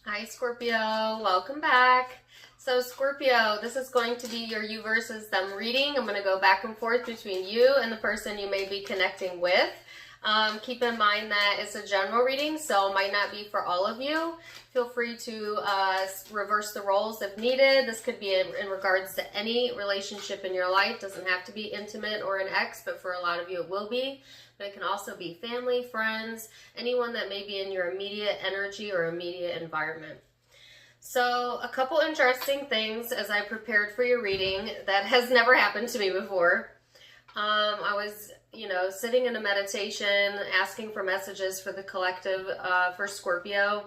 Hi Scorpio, welcome back. So Scorpio, this is going to be your you versus them reading. I'm going to go back and forth between you and the person you may be connecting with. Keep in mind that it's a general reading, so it might not be for all of you. Feel free to reverse the roles if needed. This could be in regards to any relationship in your life. Doesn't have to be intimate or an ex, but for a lot of you it will be. But it can also be family, friends, anyone that may be in your immediate energy or immediate environment. So a couple interesting things as I prepared for your reading that has never happened to me before. I was, sitting in a meditation, asking for messages for the collective for Scorpio,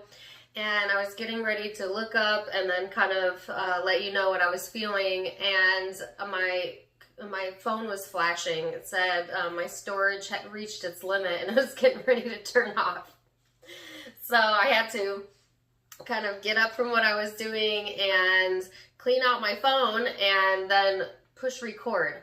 and I was getting ready to look up and then kind of let you know what I was feeling, and my phone was flashing. It said my storage had reached its limit and it was getting ready to turn off. So I had to kind of get up from what I was doing and clean out my phone and then push record.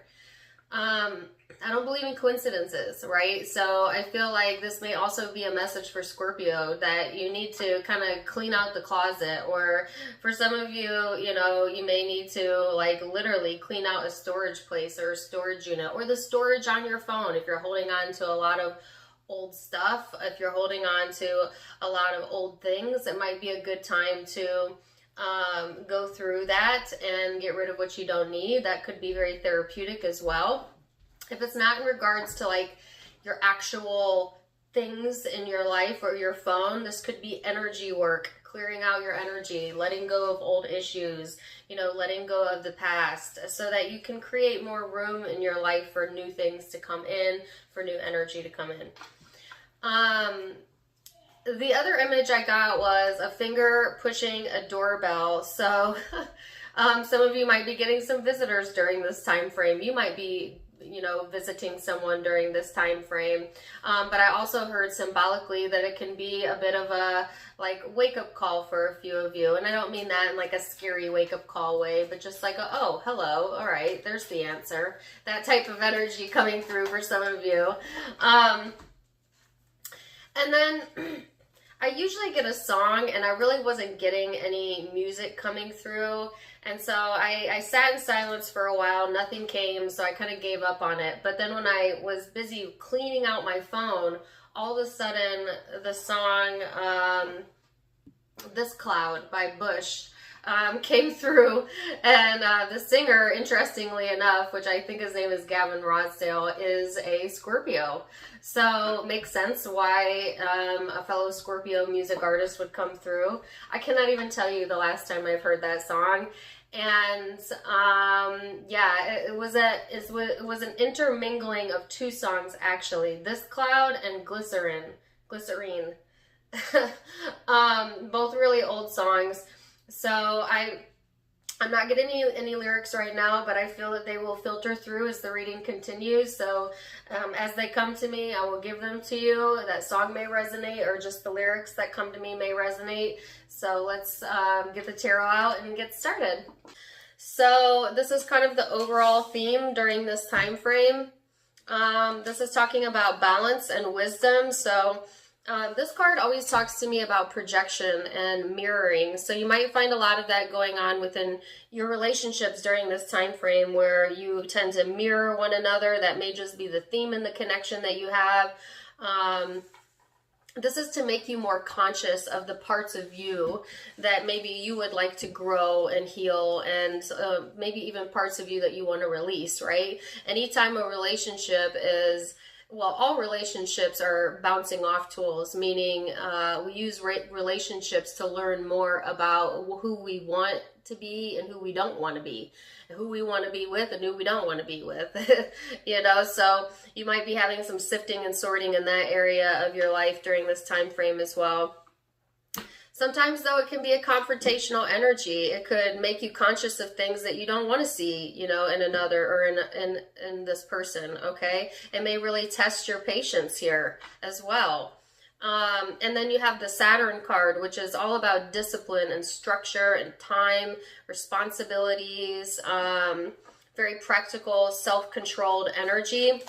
I don't believe in coincidences, right? So I feel like this may also be a message for Scorpio that you need to kind of clean out the closet, or for some of you, you may need to like literally clean out a storage place or a storage unit, or the storage on your phone if you're holding on to a lot of old stuff. If you're holding on to a lot of old things, it might be a good time to go through that and get rid of what you don't need. That could be very therapeutic as well. If it's not in regards to like your actual things in your life or your phone, this could be energy work, clearing out your energy, letting go of old issues, letting go of the past, so that you can create more room in your life for new things to come in, for new energy to come in. The other image I got was a finger pushing a doorbell. So some of you might be getting some visitors during this time frame. You might be visiting someone during this time frame. But I also heard symbolically that it can be a bit of a like wake-up call for a few of you. And I don't mean that in like a scary wake-up call way, but just like oh, hello, all right, there's the answer. That type of energy coming through for some of you. And then I usually get a song, and I really wasn't getting any music coming through. And so I sat in silence for a while, nothing came, so I kind of gave up on it. But then when I was busy cleaning out my phone, all of a sudden the song This Cloud by Bush came through, and the singer, interestingly enough, which I think his name is Gavin Rossdale, is a Scorpio. So makes sense why a fellow Scorpio music artist would come through. I cannot even tell you the last time I've heard that song. And it was an intermingling of two songs actually, This Cloud and Glycerine. Both really old songs. So I'm not getting any lyrics right now, but I feel that they will filter through as the reading continues. So as they come to me, I will give them to you. That song may resonate, or just the lyrics that come to me may resonate. So let's get the tarot out and get started. So this is kind of the overall theme during this time frame. This is talking about balance and wisdom. So this card always talks to me about projection and mirroring. So you might find a lot of that going on within your relationships during this time frame, where you tend to mirror one another. That may just be the theme in the connection that you have. This is to make you more conscious of the parts of you that maybe you would like to grow and heal, and maybe even parts of you that you want to release, right? Anytime a relationship is... Well, all relationships are bouncing off tools, meaning we use relationships to learn more about who we want to be and who we don't want to be, and who we want to be with and who we don't want to be with. So you might be having some sifting and sorting in that area of your life during this time frame as well. Sometimes, though, it can be a confrontational energy. It could make you conscious of things that you don't want to see, in another, or in this person, okay? It may really test your patience here as well. And then you have the Saturn card, which is all about discipline and structure and time, responsibilities, very practical, self-controlled energy.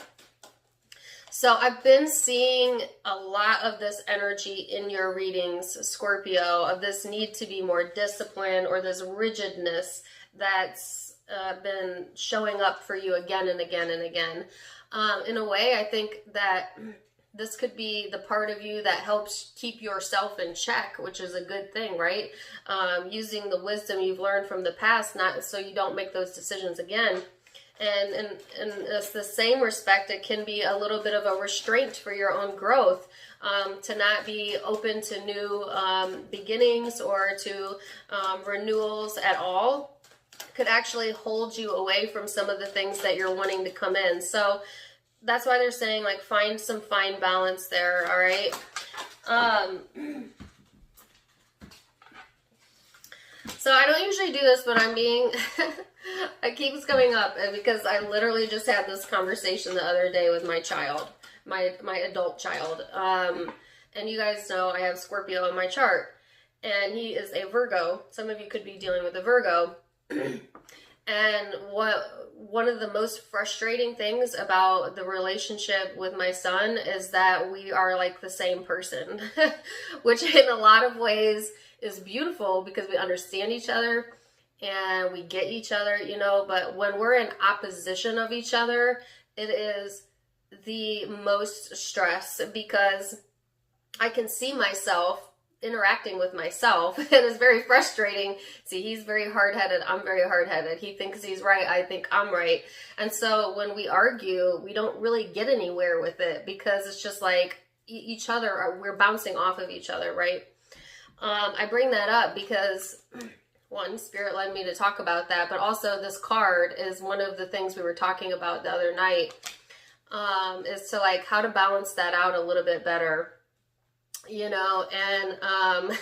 So I've been seeing a lot of this energy in your readings, Scorpio, of this need to be more disciplined, or this rigidness that's been showing up for you again and again and again. In a way, I think that this could be the part of you that helps keep yourself in check, which is a good thing, right? Using the wisdom you've learned from the past, not so you don't make those decisions again. And in the same respect, it can be a little bit of a restraint for your own growth, to not be open to new beginnings or to renewals at all. Could actually hold you away from some of the things that you're wanting to come in. So that's why they're saying, like, find some fine balance there, all right? So I don't usually do this, but I'm being... it keeps coming up because I literally just had this conversation the other day with my child, my adult child. And you guys know I have Scorpio in my chart, and he is a Virgo. Some of you could be dealing with a Virgo. And one of the most frustrating things about the relationship with my son is that we are like the same person, which in a lot of ways is beautiful because we understand each other and we get each other, you know, but when we're in opposition of each other, it is the most stress because I can see myself interacting with myself, and it's very frustrating. See, he's very hard-headed, I'm very hard-headed. He thinks he's right, I think I'm right. And so when we argue, we don't really get anywhere with it because it's just like each other, we're bouncing off of each other, right? I bring that up because... one, Spirit led me to talk about that, but also this card is one of the things we were talking about the other night, is to like how to balance that out a little bit better, you know, and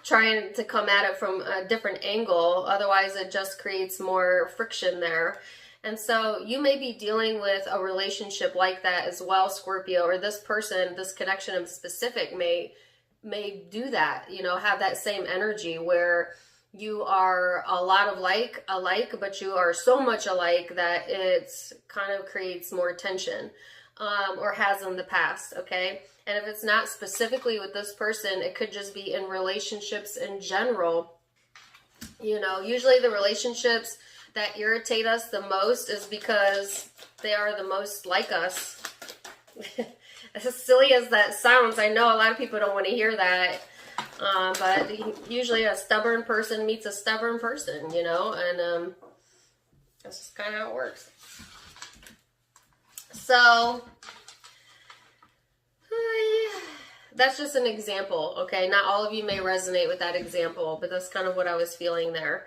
trying to come at it from a different angle. Otherwise, it just creates more friction there. And so you may be dealing with a relationship like that as well, Scorpio, or this person, this connection in specific may do that, you know, have that same energy where you are a lot of alike, but you are so much alike that it's kind of creates more tension, or has in the past, okay? And if it's not specifically with this person, it could just be in relationships in general. You know, usually the relationships that irritate us the most is because they are the most like us. As silly as that sounds, I know a lot of people don't want to hear that. But usually a stubborn person meets a stubborn person, you know, and that's just kind of how it works. So, that's just an example, okay? Not all of you may resonate with that example, but that's kind of what I was feeling there.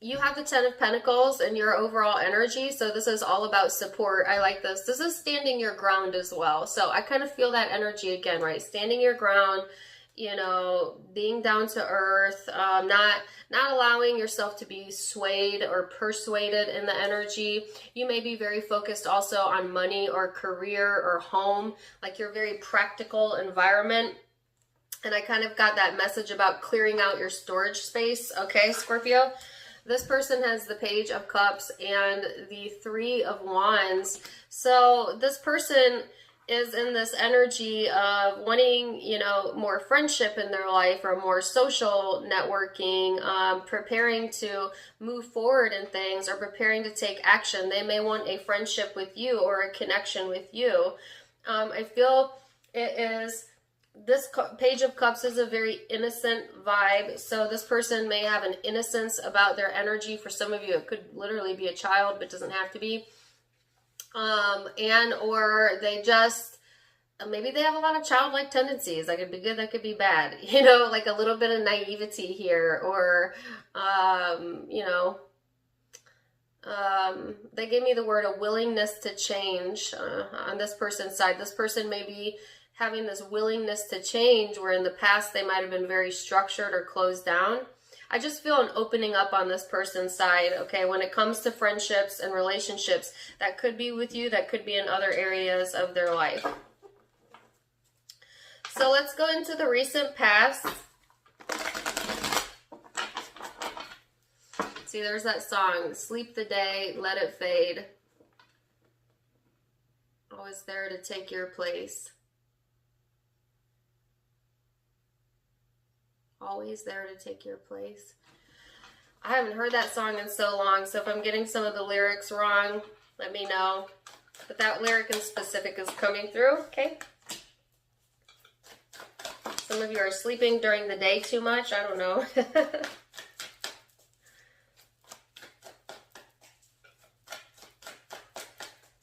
You have the 10 of Pentacles in your overall energy, so this is all about support. I like this. This is standing your ground as well. So I kind of feel that energy again, right? Standing your ground, you know, being down to earth, not allowing yourself to be swayed or persuaded in the energy. You may be very focused also on money or career or home, like your very practical environment. And I kind of got that message about clearing out your storage space, okay, Scorpio? This person has the Page of Cups and the 3 of Wands. So this person is in this energy of wanting, you know, more friendship in their life or more social networking, preparing to move forward in things or preparing to take action. They may want a friendship with you or a connection with you. I feel it is... This Page of Cups is a very innocent vibe. So this person may have an innocence about their energy. For some of you, it could literally be a child, but doesn't have to be. And or they just, maybe they have a lot of childlike tendencies. That could be good, that could be bad. You know, like a little bit of naivety here. Or, you know, they gave me the word a willingness to change on this person's side. This person may be having this willingness to change where in the past they might have been very structured or closed down. I just feel an opening up on this person's side, okay, when it comes to friendships and relationships. That could be with you, that could be in other areas of their life. So let's go into the recent past. See, there's that song, Sleep the Day, Let It Fade. Always there to take your place. Always there to take your place. I haven't heard that song in so long, so if I'm getting some of the lyrics wrong, let me know. But that lyric in specific is coming through, okay? Some of you are sleeping during the day too much. I don't know.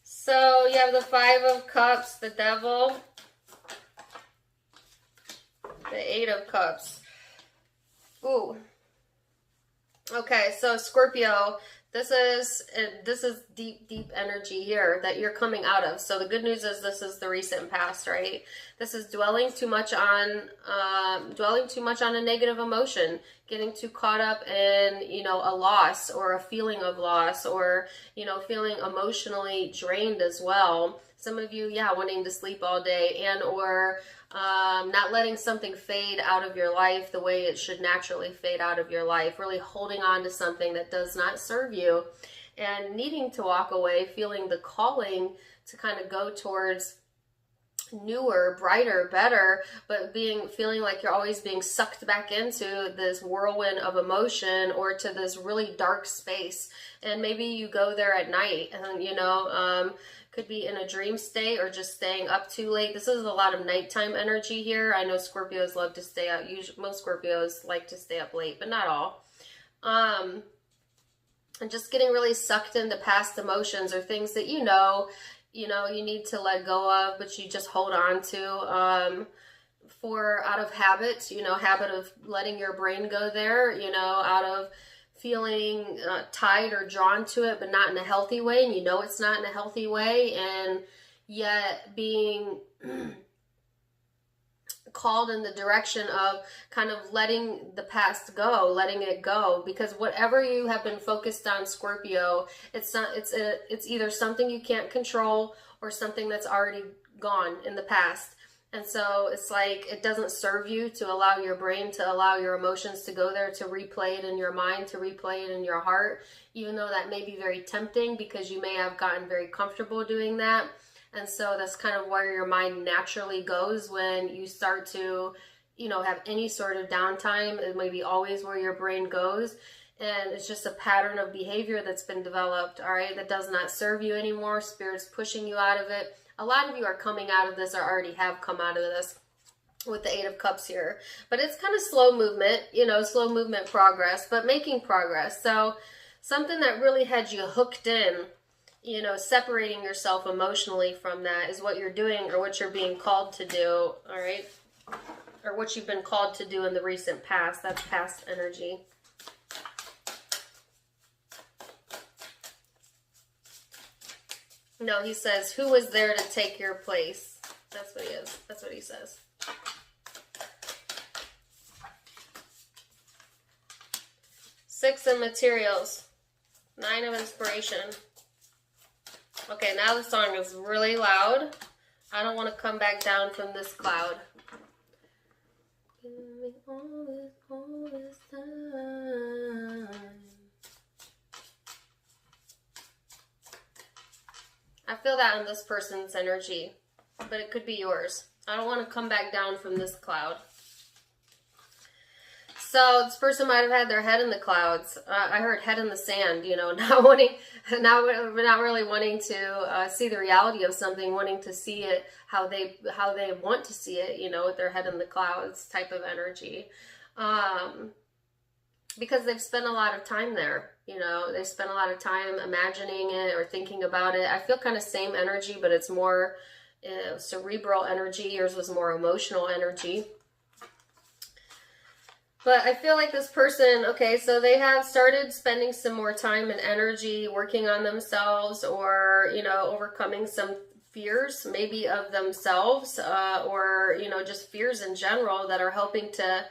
So you have the Five of Cups, the Devil, the Eight of Cups. Ooh. Okay, so Scorpio, this is deep energy here that you're coming out of. So the good news is this is the recent past, right? This is dwelling too much on a negative emotion, getting too caught up in, you know, a loss or a feeling of loss, or, you know, feeling emotionally drained as well. Some of you, yeah, wanting to sleep all day, and or not letting something fade out of your life the way it should naturally fade out of your life, really holding on to something that does not serve you, and needing to walk away, feeling the calling to kind of go towards newer, brighter, better, but feeling like you're always being sucked back into this whirlwind of emotion, or to this really dark space. And maybe you go there at night, and you know, could be in a dream state or just staying up too late. This is a lot of nighttime energy here. I know Scorpios love to stay out. Usually, most Scorpios like to stay up late, but not all. And just getting really sucked into past emotions, or things that you know you need to let go of, but you just hold on to out of habit, you know, habit of letting your brain go there, you know, out of feeling tied or drawn to it, but not in a healthy way, and you know it's not in a healthy way, and yet being called in the direction of kind of letting the past go, letting it go, because whatever you have been focused on, Scorpio, it's either something you can't control or something that's already gone in the past. And so it's like it doesn't serve you to allow your brain to allow your emotions to go there, to replay it in your mind, to replay it in your heart, even though that may be very tempting because you may have gotten very comfortable doing that. And so that's kind of where your mind naturally goes when you start to, you know, have any sort of downtime. It may be always where your brain goes. And it's just a pattern of behavior that's been developed, all right, that does not serve you anymore. Spirit's pushing you out of it. A lot of you are coming out of this, or already have come out of this with the Eight of Cups here. But it's kind of slow movement, you know, slow movement progress, but making progress. So something that really had you hooked in, you know, separating yourself emotionally from that is what you're doing, or what you're being called to do, all right? Or what you've been called to do in the recent past. That's past energy. No, he says, who was there to take your place? That's what he is. That's what he says. Six of materials. Nine of inspiration. Okay, now the song is really loud. I don't want to come back down from this cloud. Give me all this time. I feel that in this person's energy, but it could be yours. I don't want to come back down from this cloud. So this person might have had their head in the clouds. I heard head in the sand, you know, not really wanting to see the reality of something, wanting to see it how they want to see it, you know, with their head in the clouds type of energy. Because they've spent a lot of time there, you know, they spent a lot of time imagining it or thinking about it. I feel kind of same energy, but it's more cerebral energy. Yours was more emotional energy. But I feel like this person, okay, so they have started spending some more time and energy working on themselves, or, you know, overcoming some fears maybe of themselves, or, you know, just fears in general that are helping to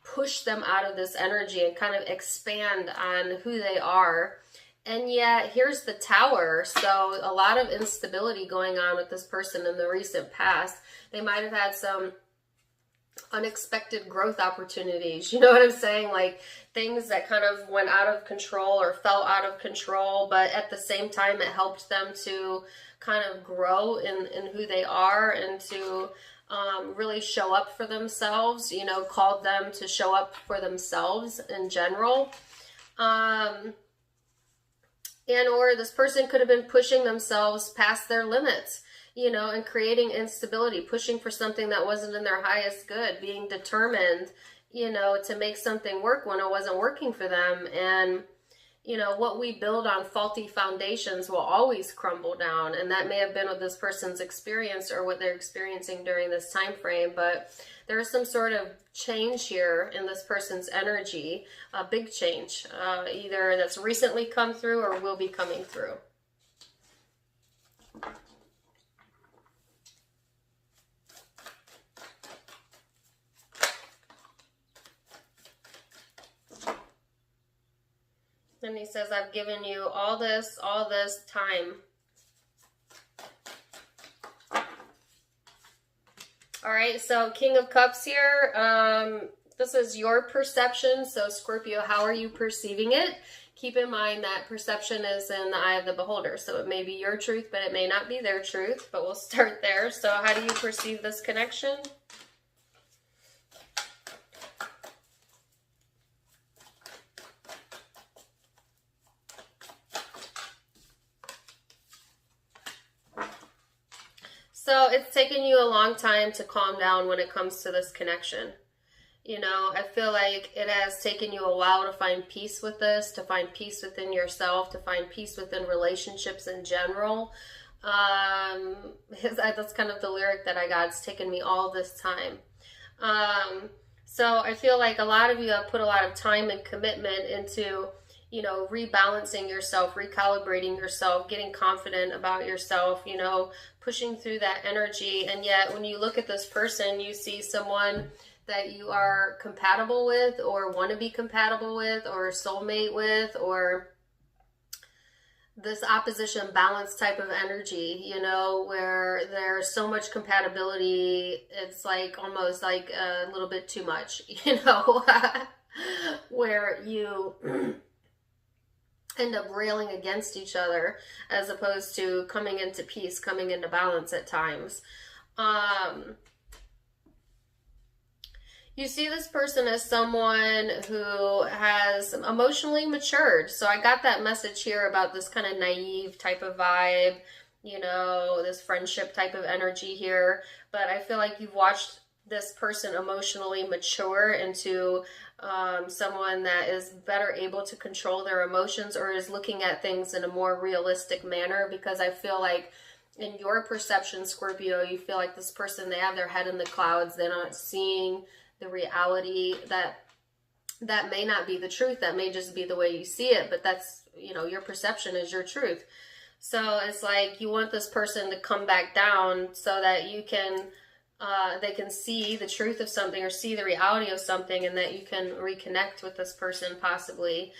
push them out of this energy and kind of expand on who they are. And yet here's the Tower. So a lot of instability going on with this person in the recent past. They might have had some unexpected growth opportunities. You know what I'm saying? Like things that kind of went out of control or felt out of control, but at the same time, it helped them to kind of grow in who they are and to really show up for themselves, you know, called them to show up for themselves in general. And or this person could have been pushing themselves past their limits, you know, and creating instability, pushing for something that wasn't in their highest good, being determined, you know, to make something work when it wasn't working for them. And, you know, what we build on faulty foundations will always crumble down. And that may have been what this person's experience or what they're experiencing during this time frame. But there is some sort of change here in this person's energy, a big change, either that's recently come through or will be coming through. And he says, I've given you all this time. All right, so King of Cups here. This is your perception. So Scorpio, how are you perceiving it? Keep in mind that perception is in the eye of the beholder. So it may be your truth, but it may not be their truth. But we'll start there. So how do you perceive this connection? So it's taken you a long time to calm down when it comes to this connection. You know, I feel like it has taken you a while to find peace with this, to find peace within yourself, to find peace within relationships in general. That's kind of the lyric that I got. It's taken me all this time. So I feel like a lot of you have put a lot of time and commitment into, you know, rebalancing yourself, recalibrating yourself, getting confident about yourself, you know, pushing through that energy. And yet when you look at this person, you see someone that you are compatible with or want to be compatible with or soulmate with, or this opposition balance type of energy, you know, where there's so much compatibility, it's like almost like a little bit too much, you know, where you end up railing against each other as opposed to coming into peace, coming into balance at times. You see this person as someone who has emotionally matured. So I got that message here about this kind of naive type of vibe, you know, this friendship type of energy here. But I feel like you've watched this person emotionally mature into someone that is better able to control their emotions or is looking at things in a more realistic manner, because I feel like in your perception, Scorpio, you feel like this person, they have their head in the clouds. They're not seeing the reality that may not be the truth. That may just be the way you see it, but that's, you know, your perception is your truth. So it's like you want this person to come back down so that you can they can see the truth of something or see the reality of something, and that you can reconnect with this person possibly.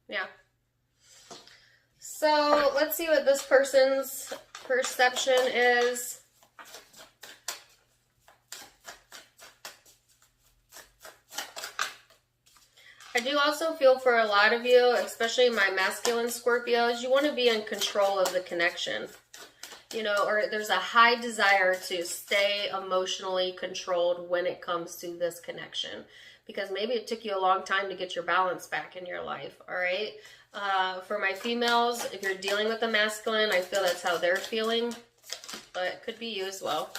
Yeah. So let's see what this person's perception is. I do also feel for a lot of you, especially my masculine Scorpios, you want to be in control of the connection, you know, or there's a high desire to stay emotionally controlled when it comes to this connection, because maybe it took you a long time to get your balance back in your life. All right. For my females, if you're dealing with a masculine, I feel that's how they're feeling, but it could be you as well.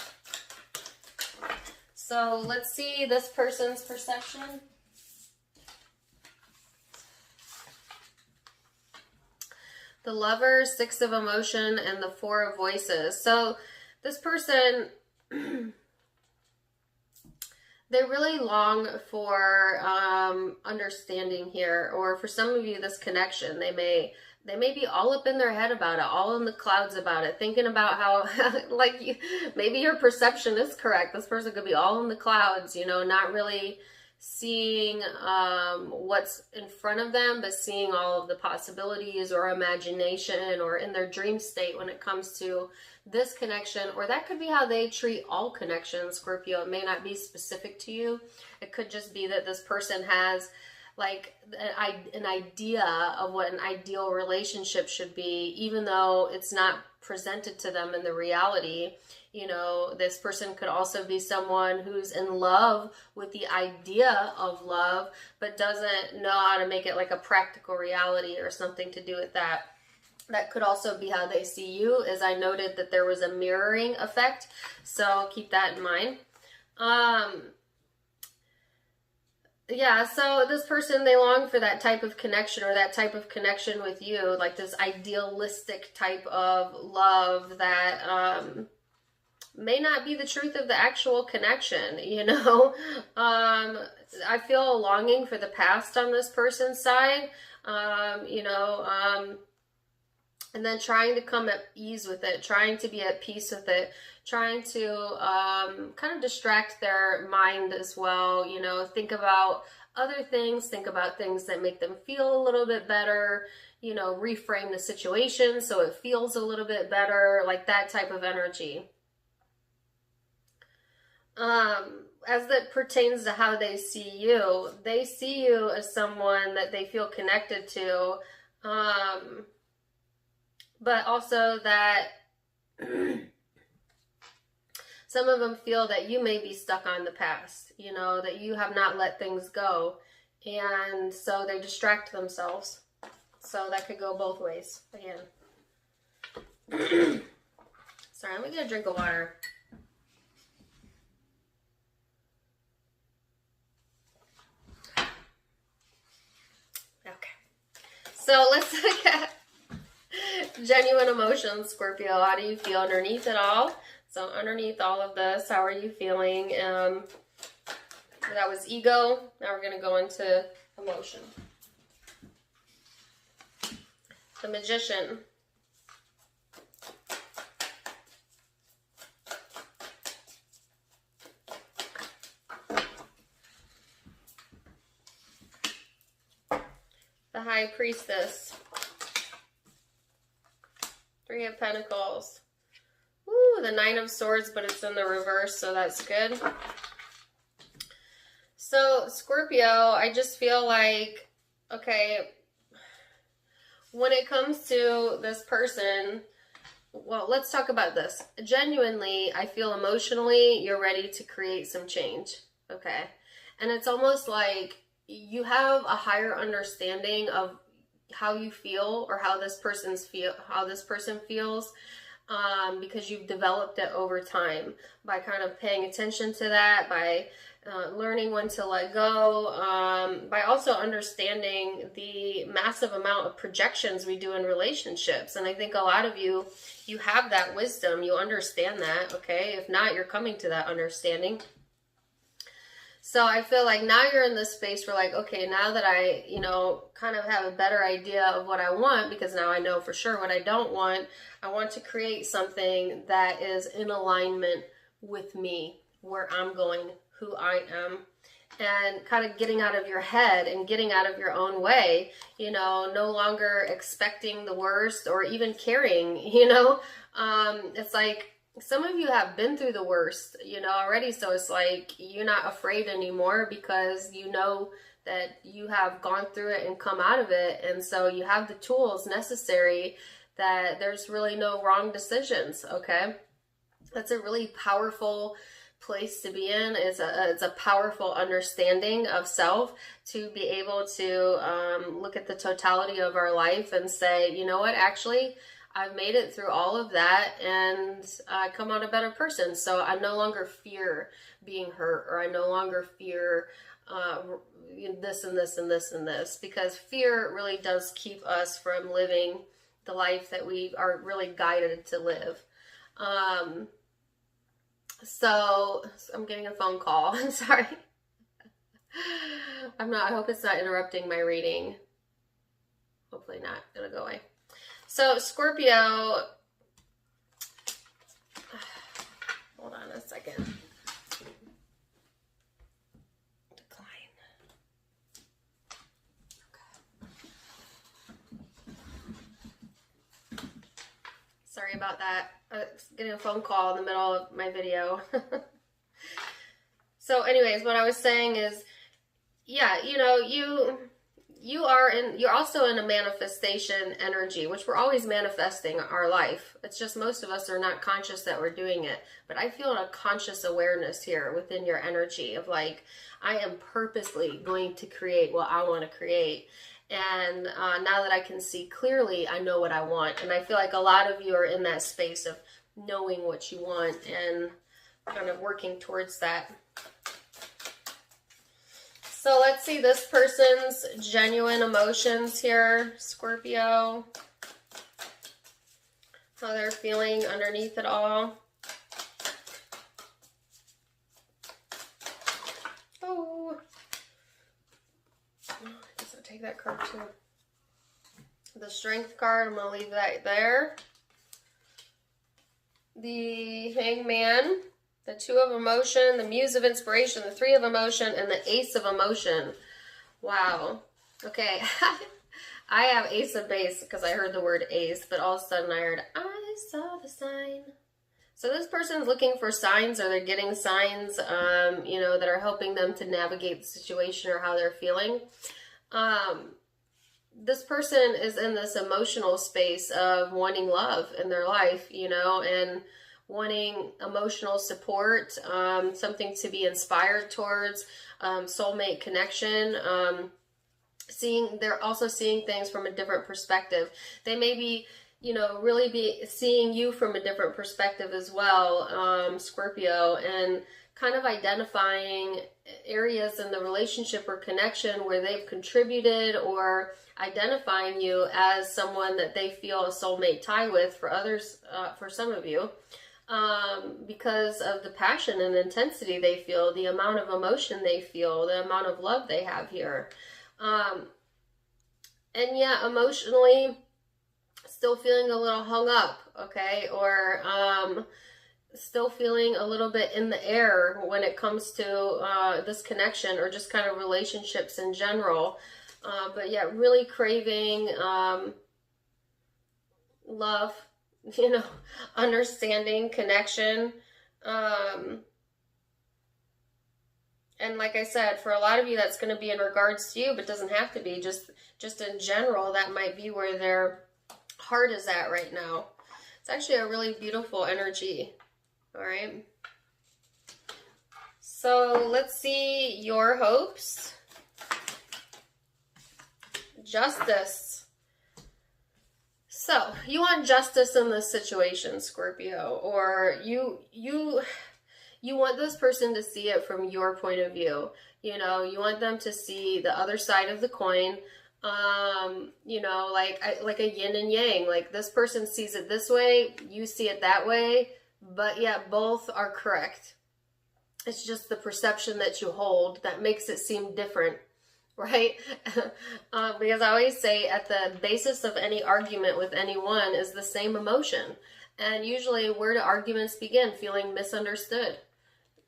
So let's see this person's perception. The Lover, Six of Emotion, and the Four of Voices. So this person, they really long for understanding here, or for some of you, this connection. They may be all up in their head about it, all in the clouds about it, thinking about how, like, maybe your perception is correct. This person could be all in the clouds, you know, not really seeing what's in front of them, but seeing all of the possibilities or imagination or in their dream state when it comes to this connection. Or that could be how they treat all connections, Scorpio. It may not be specific to you. It could just be that this person has like an idea of what an ideal relationship should be, even though it's not presented to them in the reality. You know, this person could also be someone who's in love with the idea of love, but doesn't know how to make it like a practical reality or something to do with that. That could also be how they see you, as I noted that there was a mirroring effect. So keep that in mind. Yeah, so this person, they long for that type of connection or that type of connection with you, like this idealistic type of love that may not be the truth of the actual connection, you know? I feel a longing for the past on this person's side, you know, and then trying to come at ease with it, trying to be at peace with it, trying to kind of distract their mind as well, you know, think about other things, think about things that make them feel a little bit better, you know, reframe the situation so it feels a little bit better, like that type of energy. As that pertains to how they see you as someone that they feel connected to, but also that some of them feel that you may be stuck on the past, you know, that you have not let things go, and so they distract themselves. So that could go both ways again. Sorry, let me get a drink of water. So let's look at genuine emotions, Scorpio. How do you feel underneath it all? So underneath all of this, how are you feeling? That was ego. Now we're going to go into emotion. The Magician. The High Priestess. Three of Pentacles. Ooh, the Nine of Swords, but it's in the reverse, so that's good. So, Scorpio, I just feel like, okay, when it comes to this person, well, let's talk about this. Genuinely, I feel emotionally you're ready to create some change, okay? And it's almost like you have a higher understanding of how you feel or how this person feels, because you've developed it over time by kind of paying attention to that, by learning when to let go, by also understanding the massive amount of projections we do in relationships. And I think a lot of you have that wisdom, you understand that, okay? If not, you're coming to that understanding. So I feel like now you're in this space where like, okay, now that I, you know, kind of have a better idea of what I want, because now I know for sure what I don't want, I want to create something that is in alignment with me, where I'm going, who I am, and kind of getting out of your head and getting out of your own way, you know, no longer expecting the worst or even caring, you know. It's like, some of you have been through the worst, you know, already. So it's like you're not afraid anymore because you know that you have gone through it and come out of it. And so you have the tools necessary, that there's really no wrong decisions, okay? That's a really powerful place to be in. It's a powerful understanding of self, to be able to look at the totality of our life and say, you know what, actually, I've made it through all of that and I come out a better person. So I no longer fear being hurt, or I no longer fear this and this and this and this, because fear really does keep us from living the life that we are really guided to live. So I'm getting a phone call. I'm sorry. I hope it's not interrupting my reading. Hopefully not. It'll go away. So Scorpio, hold on a second. Decline. Sorry about that. I was getting a phone call in the middle of my video. So anyways, what I was saying is, yeah, you know, you're also in a manifestation energy, which we're always manifesting our life. It's just most of us are not conscious that we're doing it. But I feel a conscious awareness here within your energy of like, I am purposely going to create what I want to create. And now that I can see clearly, I know what I want. And I feel like a lot of you are in that space of knowing what you want and kind of working towards that. So let's see this person's genuine emotions here, Scorpio. How they're feeling underneath it all. Oh. I guess I'll take that card too. The Strength card, I'm going to leave that there. The Hangman. The Two of Emotion, the Muse of Inspiration, the Three of Emotion, and the Ace of Emotion. Wow. Okay. I have Ace of Base because I heard the word ace, but all of a sudden I heard, I saw the sign. So this person's looking for signs, or they're getting signs, you know, that are helping them to navigate the situation or how they're feeling. This person is in this emotional space of wanting love in their life, you know, and wanting emotional support, something to be inspired towards, soulmate connection, they're also seeing things from a different perspective. They may be, you know, really be seeing you from a different perspective as well, Scorpio, and kind of identifying areas in the relationship or connection where they've contributed, or identifying you as someone that they feel a soulmate tie with for others, for some of you. Because of the passion and intensity they feel, the amount of emotion they feel, the amount of love they have here. And yeah, emotionally still feeling a little hung up, okay? Or still feeling a little bit in the air when it comes to this connection, or just kind of relationships in general. But yeah, really craving love, you know, understanding, connection. And like I said, for a lot of you, that's going to be in regards to you, but doesn't have to be. Just in general, that might be where their heart is at right now. It's actually a really beautiful energy. All right. So let's see your hopes. Justice. So, you want justice in this situation, Scorpio, or you want this person to see it from your point of view. You know, you want them to see the other side of the coin, you know, like a yin and yang. Like, this person sees it this way, you see it that way, but yeah, both are correct. It's just the perception that you hold that makes it seem different. Right? Because I always say at the basis of any argument with anyone is the same emotion. And usually where do arguments begin? Feeling misunderstood.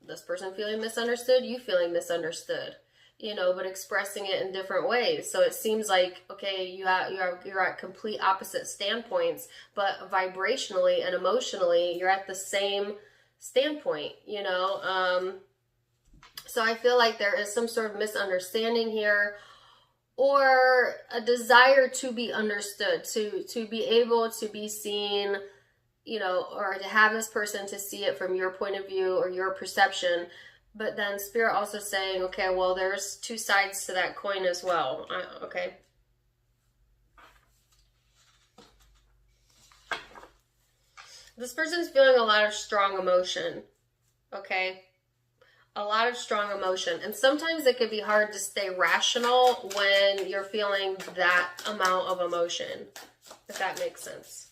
This person feeling misunderstood, you feeling misunderstood. You know, but expressing it in different ways. So it seems like, okay, you're at complete opposite standpoints, but vibrationally and emotionally, you're at the same standpoint, you know? So I feel like there is some sort of misunderstanding here, or a desire to be understood, to be able to be seen, you know, or to have this person to see it from your point of view or your perception. But then Spirit also saying, okay, well, there's two sides to that coin as well. Okay. This person's feeling a lot of strong emotion. Okay. A lot of strong emotion, and sometimes it could be hard to stay rational when you're feeling that amount of emotion, if that makes sense.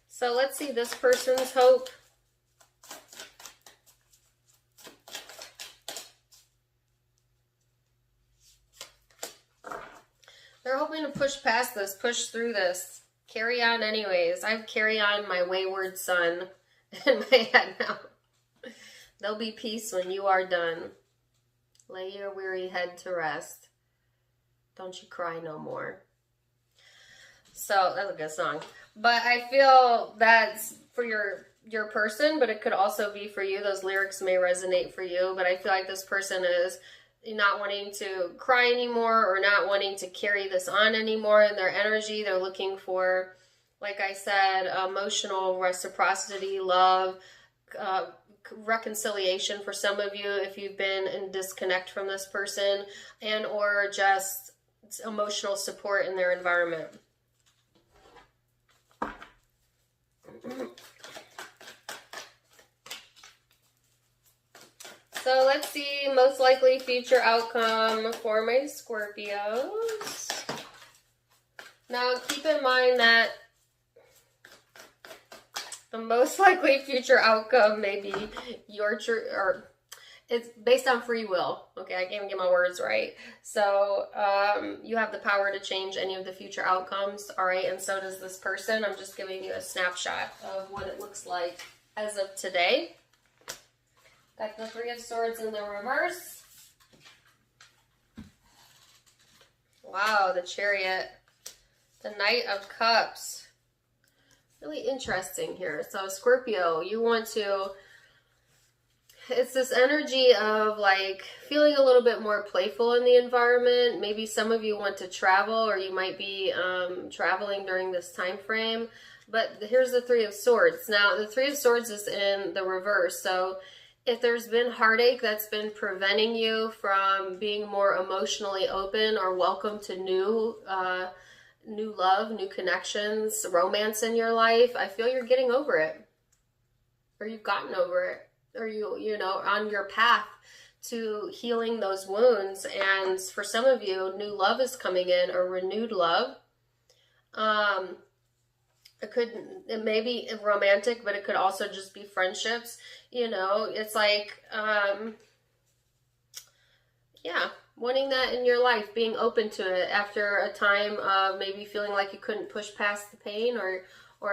So let's see this person's hope. They're hoping to push past this, push through this, carry on anyways. I carry on my wayward son in my head now. There'll be peace when you are done. Lay your weary head to rest. Don't you cry no more. So that's a good song. But I feel that's for your person, but it could also be for you. Those lyrics may resonate for you, but I feel like this person is not wanting to cry anymore or not wanting to carry this on anymore in their energy. They're looking for, like I said, emotional reciprocity, love, reconciliation for some of you if you've been in disconnect from this person, and or just emotional support in their environment. So let's see, most likely future outcome for my Scorpios. Now keep in mind that the most likely future outcome may be your or it's based on free will. Okay, I can't even get my words right. So you have the power to change any of the future outcomes, all right? And so does this person. I'm just giving you a snapshot of what it looks like as of today. Got the Three of Swords in the reverse. Wow, the Chariot. The Knight of Cups. Really interesting here. So Scorpio, you want to, it's this energy of like feeling a little bit more playful in the environment. Maybe some of you want to travel, or you might be traveling during this time frame. But here's the Three of Swords. Now, the Three of Swords is in the reverse. So if there's been heartache that's been preventing you from being more emotionally open or welcome to new love, new connections, romance in your life, I feel you're getting over it, or you've gotten over it, or you know, on your path to healing those wounds. And for some of you, new love is coming in, or renewed love. It may be romantic, but it could also just be friendships. You know, it's like, yeah, wanting that in your life, being open to it after a time of maybe feeling like you couldn't push past the pain, or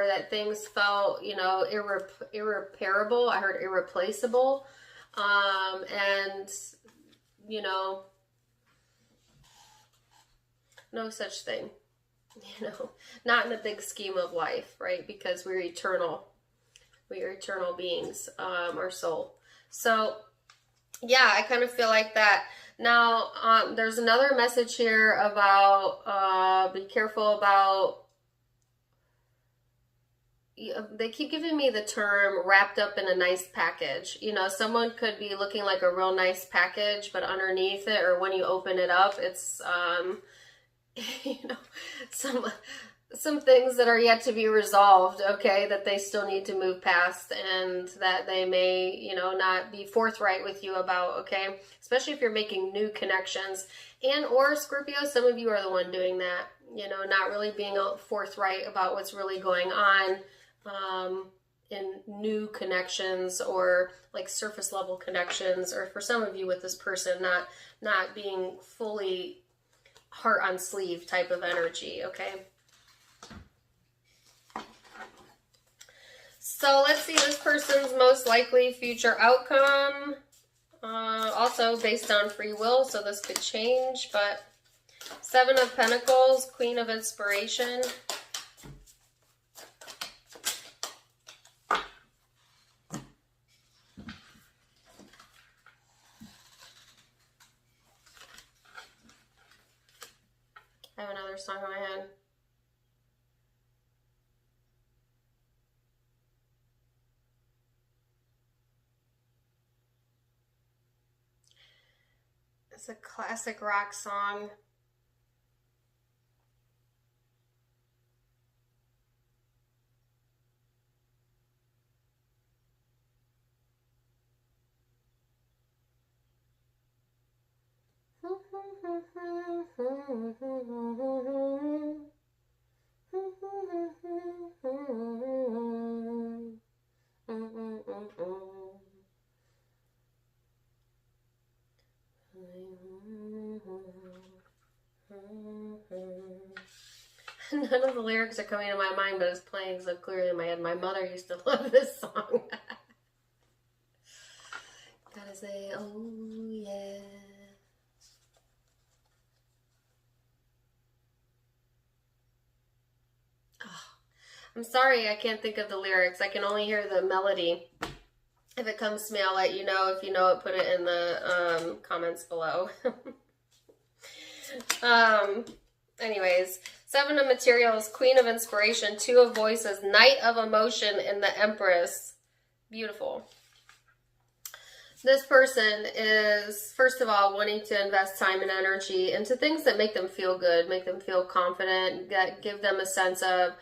that things felt, you know, irreparable. I heard irreplaceable. And, you know, no such thing. You know, not in the big scheme of life, right? Because we're eternal. We are eternal beings, our soul. So, yeah, I kind of feel like that. Now, there's another message here about be careful about, they keep giving me the term wrapped up in a nice package. You know, someone could be looking like a real nice package, but underneath it, or when you open it up, it's, you know, some things that are yet to be resolved, okay, that they still need to move past, and that they may, you know, not be forthright with you about, okay, especially if you're making new connections. And or Scorpio, some of you are the one doing that, you know, not really being forthright about what's really going on in new connections, or like surface level connections, or for some of you with this person not being fully heart on sleeve type of energy, okay? So let's see this person's most likely future outcome. Also based on free will, so this could change, but Seven of Pentacles, Queen of Inspiration. I have another song in my head. It's a classic rock song. None of the lyrics are coming to my mind, but it's playing so clearly in my head. My mother used to love this song. Gotta say, oh yeah. I'm sorry, I can't think of the lyrics. I can only hear the melody. If it comes to me, I'll let you know. If you know it, put it in the comments below. Anyways, 7 of Materials, Queen of Inspiration, 2 of Voices, Knight of Emotion, and the Empress. Beautiful. This person is, first of all, wanting to invest time and energy into things that make them feel good, make them feel confident, that give them a sense of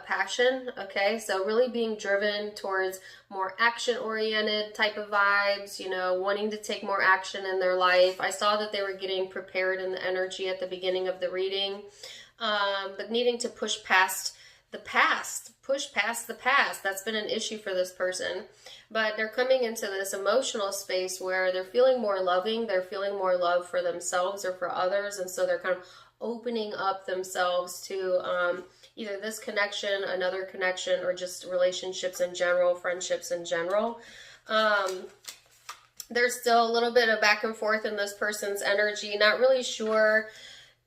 passion, okay? So really being driven towards more action-oriented type of vibes, you know, wanting to take more action in their life. I saw that they were getting prepared in the energy at the beginning of the reading, but needing to push past the past, push past the past. That's been an issue for this person. But they're coming into this emotional space where they're feeling more loving, they're feeling more love for themselves or for others, and so they're kind of opening up themselves to either this connection, another connection, or just relationships in general, friendships in general. There's still a little bit of back and forth in this person's energy, not really sure,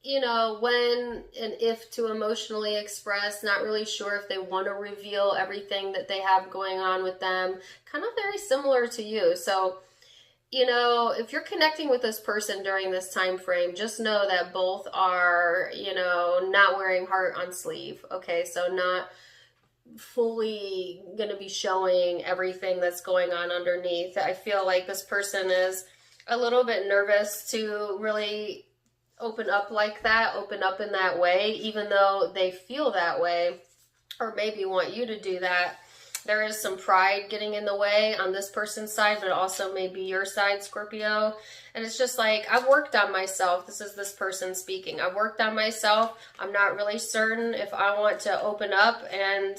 you know, when and if to emotionally express, not really sure if they want to reveal everything that they have going on with them, kind of very similar to you. So, you know, if you're connecting with this person during this time frame, just know that both are, you know, not wearing heart on sleeve, okay? So not fully going to be showing everything that's going on underneath. I feel like this person is a little bit nervous to really open up like that, open up in that way, even though they feel that way or maybe want you to do that. There is some pride getting in the way on this person's side, but also maybe your side, Scorpio. And it's just like, I've worked on myself. This is this person speaking. I've worked on myself. I'm not really certain if I want to open up and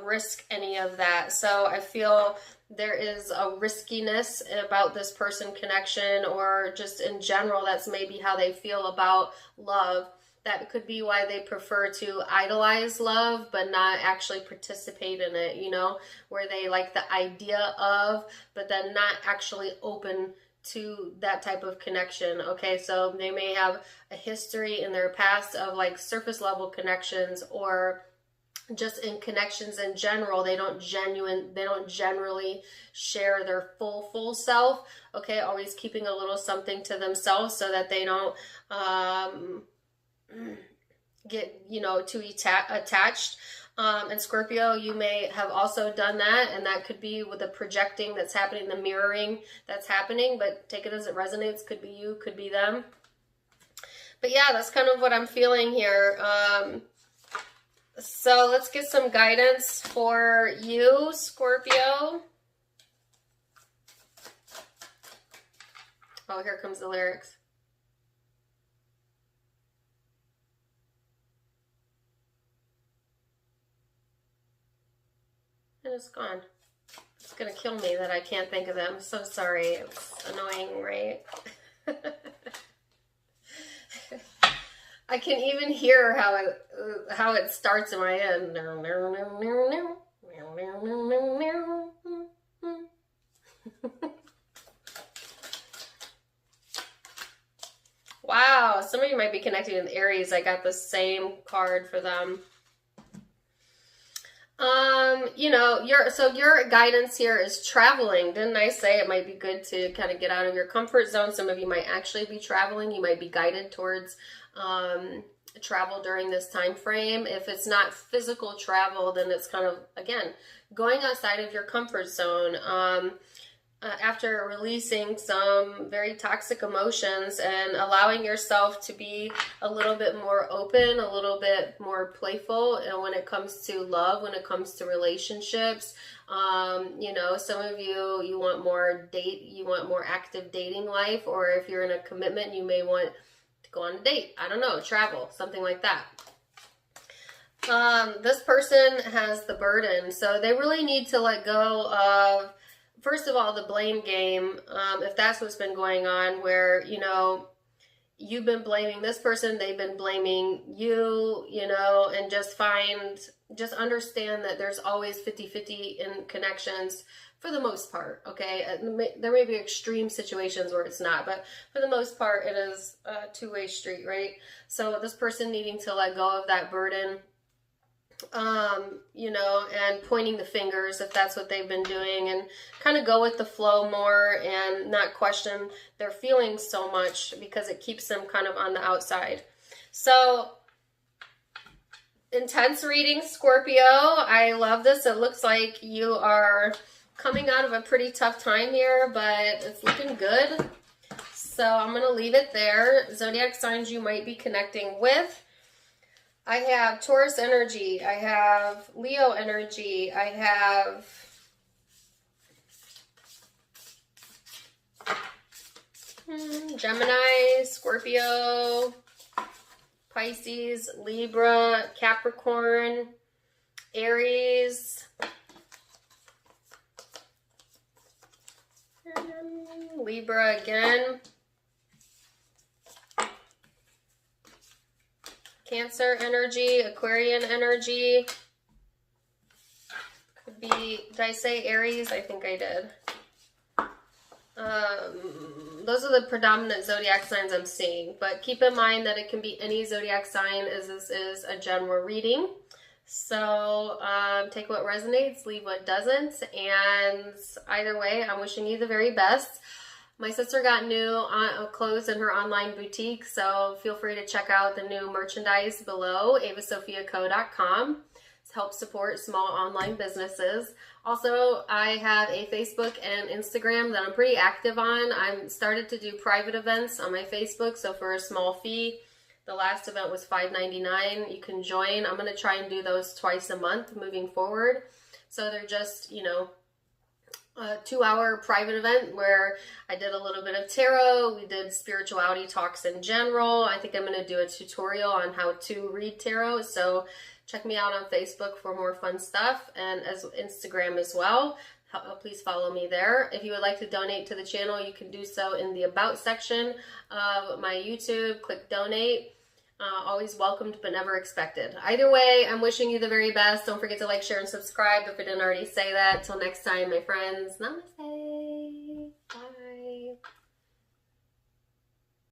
risk any of that. So I feel there is a riskiness about this person connection, or just in general, that's maybe how they feel about love. That could be why they prefer to idolize love, but not actually participate in it, you know, where they like the idea of, but then not actually open to that type of connection, okay? So they may have a history in their past of like surface level connections, or just in connections in general, they don't generally share their full self, okay? Always keeping a little something to themselves so that they don't get, you know, too attached. And Scorpio, you may have also done that, and that could be with the projecting that's happening, the mirroring that's happening, but take it as it resonates. Could be you, could be them. But yeah, that's kind of what I'm feeling here. So let's get some guidance for you, Scorpio. Oh, here comes the lyrics. And it's gone. It's gonna kill me that I can't think of them. I'm so sorry. It's annoying, right? I can even hear how it starts in my head. Wow, some of you might be connected with Aries. I got the same card for them. You know, your guidance here is traveling. Didn't I say it might be good to kind of get out of your comfort zone? Some of you might actually be traveling. You might be guided towards travel during this time frame. If it's not physical travel, then it's kind of, again, going outside of your comfort zone. After releasing some very toxic emotions and allowing yourself to be a little bit more open, a little bit more playful, and when it comes to love, when it comes to relationships, you know, some of you want more active dating life, or if you're in a commitment, you may want to go on a date. I don't know, travel, something like that. This person has the burden, so they really need to let go of, first of all, the blame game, if that's what's been going on, where, you know, you've been blaming this person, they've been blaming you, you know, and just understand that there's always 50-50 in connections for the most part, okay? There may be extreme situations where it's not, but for the most part, it is a two-way street, right? So this person needing to let go of that burden, you know, and pointing the fingers if that's what they've been doing, and kind of go with the flow more and not question their feelings so much, because it keeps them kind of on the outside. So, intense reading, Scorpio. I love this. It looks like you are coming out of a pretty tough time here, but it's looking good. So I'm going to leave it there. Zodiac signs you might be connecting with. I have Taurus energy. I have Leo energy. I have Gemini, Scorpio, Pisces, Libra, Capricorn, Aries, Libra again, Cancer energy, Aquarian energy. Could be, did I say Aries? I think I did. Those are the predominant zodiac signs I'm seeing, but keep in mind that it can be any zodiac sign, as this is a general reading. So take what resonates, leave what doesn't, and either way, I'm wishing you the very best. My sister got new clothes in her online boutique, so feel free to check out the new merchandise below, avasophiaco.com. to help support small online businesses. Also, I have a Facebook and Instagram that I'm pretty active on. I'm started to do private events on my Facebook, so for a small fee. The last event was $5.99. You can join. I'm going to try and do those twice a month moving forward. So they're just, you know, a 2-hour private event where I did a little bit of tarot. We did spirituality talks in general. I think I'm going to do a tutorial on how to read tarot. So check me out on Facebook for more fun stuff, and as Instagram as well. Please follow me there. If you would like to donate to the channel, you can do so in the About section of my YouTube. Click Donate. Always welcomed but never expected. Either way, I'm wishing you the very best. Don't forget to like, share, and subscribe if I didn't already say that. Till next time, my friends. Namaste. Bye.